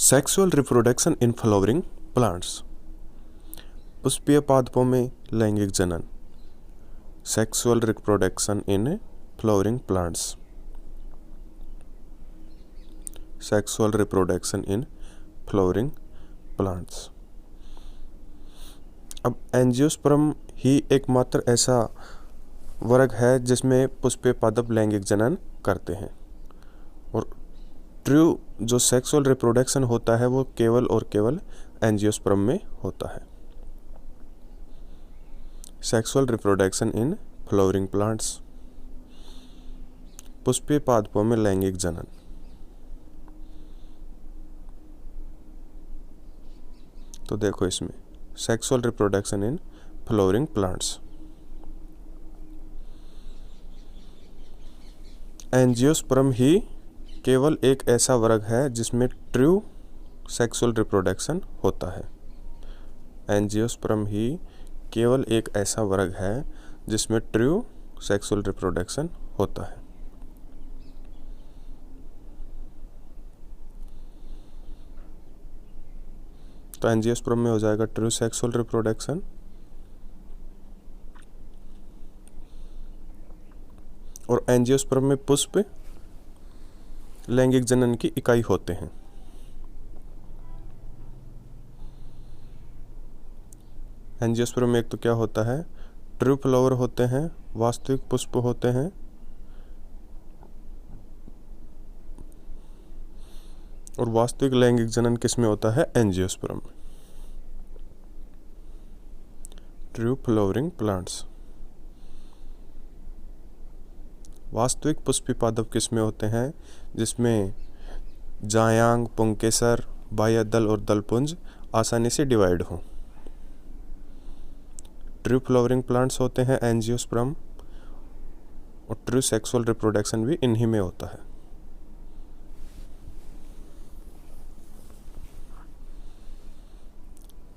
Sexual reproduction in flowering plants. पुष्पीय पादपों में लैंगिक जनन। Sexual reproduction in flowering plants. Sexual reproduction in flowering plants. अब एंजियोस्पर्म ही एकमात्र ऐसा वर्ग है जिसमें पुष्पीय पादप लैंगिक जनन करते हैं, और ट्रू जो सेक्सुअल रिप्रोडक्शन होता है वो केवल और केवल एंजियोस्पर्म में होता है। Sexual reproduction in flowering plants. पुष्पीय पादपों में लैंगिक जनन। तो देखो इसमें sexual reproduction in flowering plants. Angiosperm ही केवल एक ऐसा वर्ग है जिसमें ट्रू सेक्सुअल रिप्रोडक्शन होता है। एंजियोस्पर्म ही केवल एक ऐसा वर्ग है जिसमें ट्रू सेक्सुअल रिप्रोडक्शन होता है। तो एंजियोस्पर्म में हो जाएगा ट्रू सेक्सुअल रिप्रोडक्शन, और एंजियोस्पर्म में पुष्प लैंगिक जनन की इकाई होते हैं। एंजियोस्पर्म में एक तो क्या होता है, ट्रू फ्लावर होते हैं, वास्तविक पुष्प होते हैं, और वास्तविक लैंगिक जनन किसमें होता है, एंजियोस्पर्म में। True flowering plants. वास्तविक पुष्पीय पादप किसमें होते हैं, जिसमें जायांग, पुंकेसर, बाह्य दल और दलपुंज आसानी से डिवाइड हों। ट्रू फ्लावरिंग प्लांट्स होते हैं एंजियोस्पर्म, और ट्रू सेक्सुअल रिप्रोडक्शन भी इन्हीं में होता है।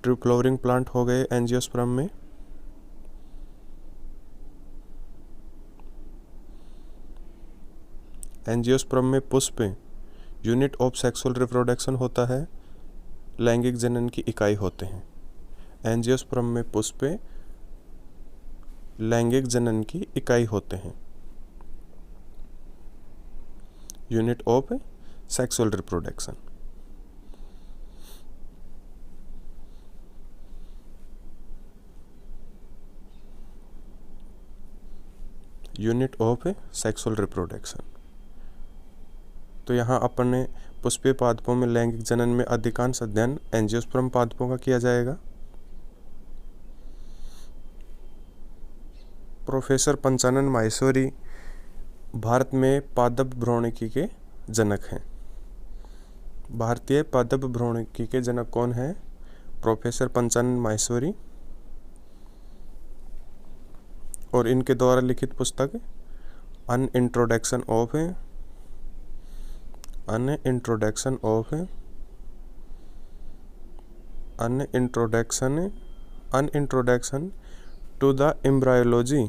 ट्रू फ्लावरिंग प्लांट हो गए एंजियोस्पर्म में। एंजियोस्पर्म में पुष्प यूनिट ऑफ सेक्सुअल रिप्रोडक्शन होता है, लैंगिक जनन की इकाई होते हैं। एंजियोस्पर्म में पुष्प लैंगिक जनन की इकाई होते हैं, unit of sexual reproduction. Unit of sexual reproduction. तो यहाँ अपन ने पुष्पीय पादपों में लैंगिक जनन में अधिकांश अध्ययन एंजियोस्पर्म पादपों का किया जाएगा। प्रोफेसर पंचानन माहेश्वरी भारत में पादप भ्रूणिकी के जनक हैं। भारतीय पादप भ्रूणिकी के जनक कौन हैं? प्रोफेसर पंचानन माहेश्वरी, और इनके द्वारा लिखित पुस्तक an introduction to the embryology.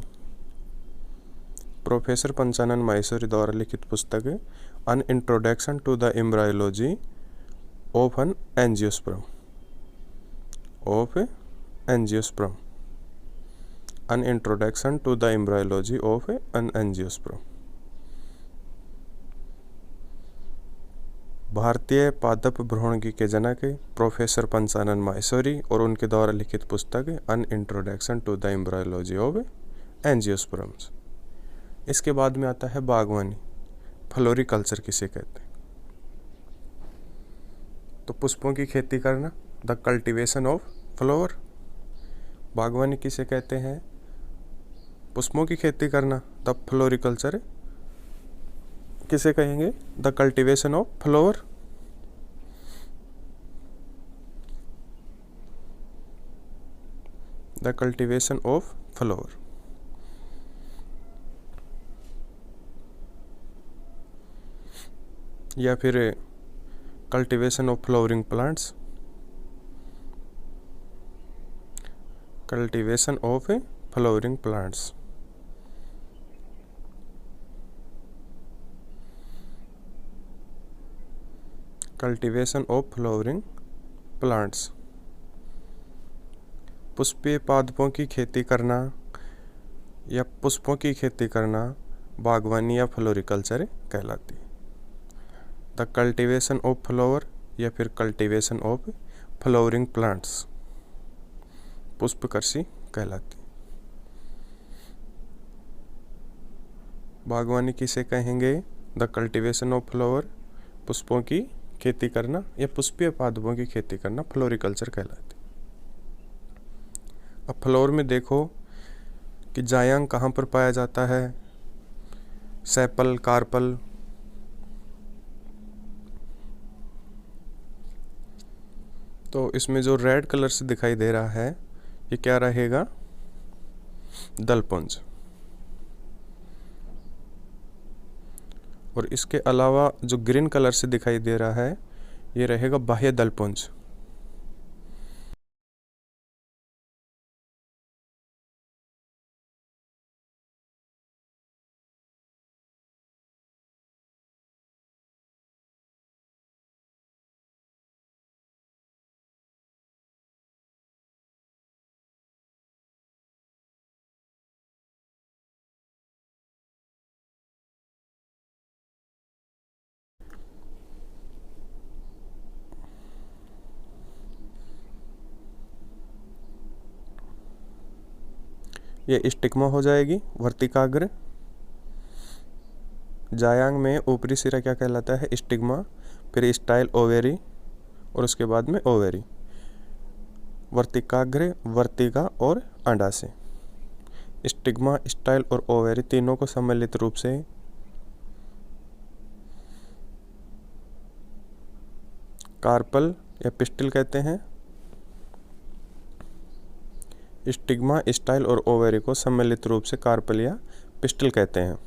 Professor Panchanan Maheshwari द्वारा लिखित पुस्तक an introduction to the embryology of an angiosperm. An introduction to the embryology of an angiosperm। भारतीय पादप भ्रूणिकी के जनक प्रोफेसर पंचानन माहेश्वरी और उनके द्वारा लिखित पुस्तक an introduction to the embryology of angiosperms. इसके बाद में आता है बागवानी, फ्लोरिकल्चर किसे कहते हैं। तो पुष्पों की खेती करना, द कल्टीवेशन ऑफ फ्लावर। बागवानी किसे कहते हैं? पुष्पों की खेती करना, द फ्लोरिकल्चर किसे कहेंगे? The cultivation of flower. The cultivation of flower. या फिर cultivation of flowering plants. Cultivation of flowering plants. Cultivation of flowering plants, पुष्पीय पादपों की खेती करना या पुष्पों की खेती करना बागवानी या फ्लोरिकल्चर कहलाती है। द कल्टीवेशन ऑफ फ्लावर या फिर कल्टीवेशन ऑफ फ्लावरिंग प्लांट्स पुष्प कृषि कहलाती है। बागवानी किसे कहेंगे? द कल्टीवेशन ऑफ फ्लावर, पुष्पों की खेती करना या पुष्पीय पादपों की खेती करना फ्लोरिकल्चर कहलाती है। अब फ्लावर में देखो कि जायांग कहाँ पर पाया जाता है, सेपल, कार्पल। तो इसमें जो रेड कलर से दिखाई दे रहा है ये क्या रहेगा? दलपुंज। और इसके अलावा जो ग्रीन कलर से दिखाई दे रहा है ये रहेगा बाह्य दलपुंज। ये स्टिग्मा हो जाएगी, वर्तिकाग्र। जायांग में ऊपरी सिरा क्या कहलाता है? स्टिग्मा, फिर स्टाइल ओवेरी और उसके बाद में ओवेरी। वर्तिकाग्र, वर्तिका और अंडाशय। स्टिग्मा, स्टाइल और ओवेरी तीनों को सम्मिलित रूप से कार्पल या पिस्टिल कहते हैं। स्टिग्मा, स्टाइल और ओवेरी को सम्मिलित रूप से कार्पल या पिस्टिल कहते हैं।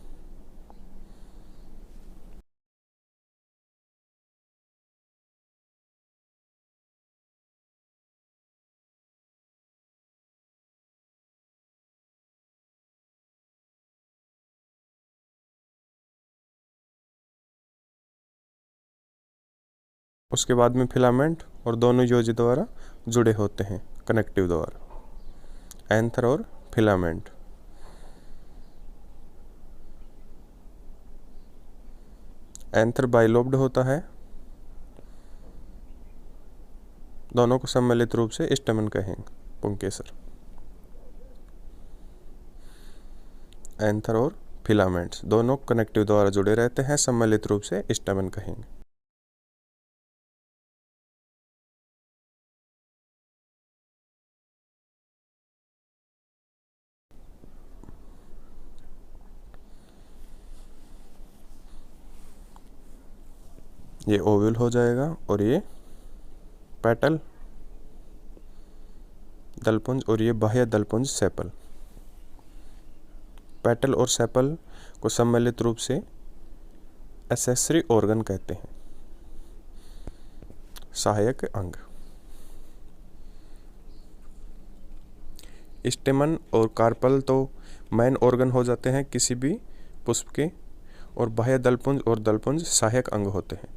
उसके बाद में फिलामेंट और दोनों योजी द्वारा जुड़े होते हैं कनेक्टिव द्वारा, एंथर और फिलामेंट। एंथर बाइलोब्ड होता है, दोनों को सम्मिलित रूप से स्टेमन कहेंगे, पुंकेसर। एंथर और फिलामेंट्स दोनों कनेक्टिव द्वारा जुड़े रहते हैं, सम्मिलित रूप से स्टेमन कहेंगे। ये ओव्यूल हो जाएगा और ये पेटल दलपुंज और ये बाह्य दलपुंज सेपल। पेटल और सेपल को सम्मिलित रूप से एसेसरी ऑर्गन कहते हैं, सहायक अंग। स्टेमन और कार्पल तो मेन ऑर्गन हो जाते हैं किसी भी पुष्प के, और बाह्य दलपुंज और दलपुंज सहायक अंग होते हैं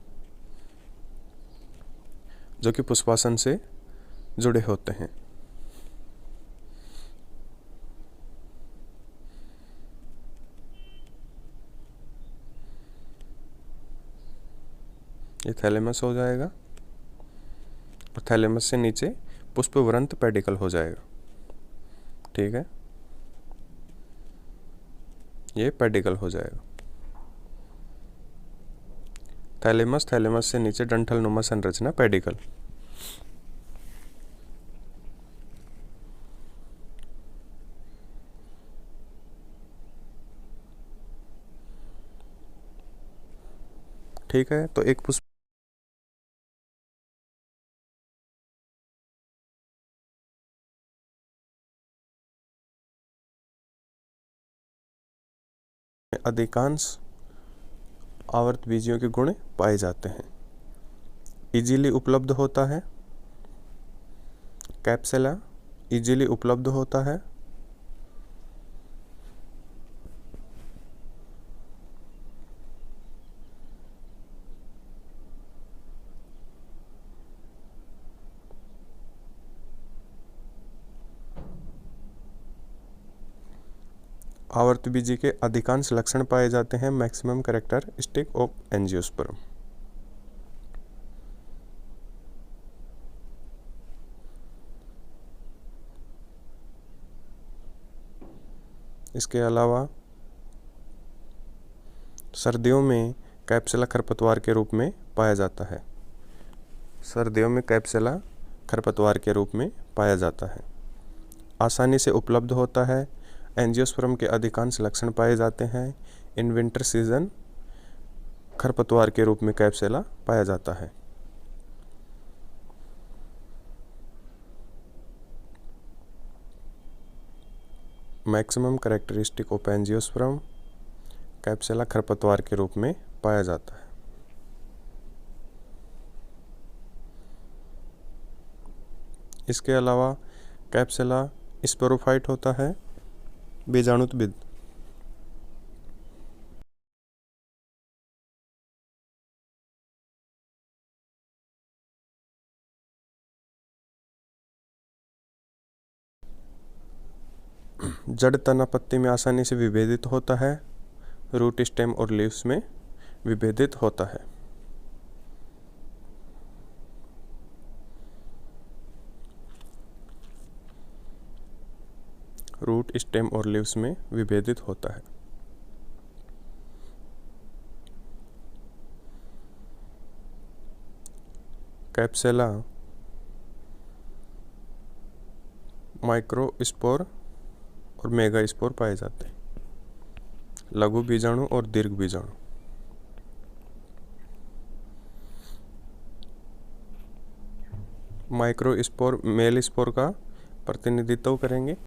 जो कि पुष्पासन से जुड़े होते हैं। ये थैलेमस हो जाएगा और थैलेमस से नीचे पुष्पवृंत पेडिकल हो जाएगा। ठीक है, ये पेडिकल हो जाएगा। थैलेमस, थैलेमस से नीचे डंठल नुमा संरचना पेडिकल। ठीक है, तो एक पुष्प में अधिकांश आवर्त बीजियों के गुण पाए जाते हैं। इजीली उपलब्ध होता है, कैप्सुला इजीली उपलब्ध होता है, आवर्तबीजी के अधिकांश लक्षण पाए जाते हैं। Maximum characteristic of angiosperm. इसके अलावा सर्दियों में कैप्सुला खरपतवार के रूप में पाया जाता है। सर्दियों में कैप्सुला खरपतवार के रूप में पाया जाता है। आसानी से उपलब्ध होता है। एंजियोस्पर्म के अधिकांश लक्षण पाए जाते हैं। इन विंटर सीजन खरपतवार के रूप में कैप्सुला पाया जाता है। मैक्सिमम कैरेक्टरिस्टिक ऑफ एंजियोस्पर्म, कैप्सुला खरपतवार के रूप में पाया जाता है। इसके अलावा कैप्सुला स्पोरोफाइट होता है, बीजाणुत्विद। जड़ तना पत्ती में आसानी से विभेदित होता है। रूट, स्टेम और लीव्स में विभेदित होता है। रूट, स्टेम और लीव्स में विभेदित होता है। कैप्सुला माइक्रोस्पोर और मेगा स्पोर पाए जाते हैं। लघु बीजाणु और दीर्घ बीजाणु। माइक्रोस्पोर मेल स्पोर का प्रतिनिधित्व करेंगे।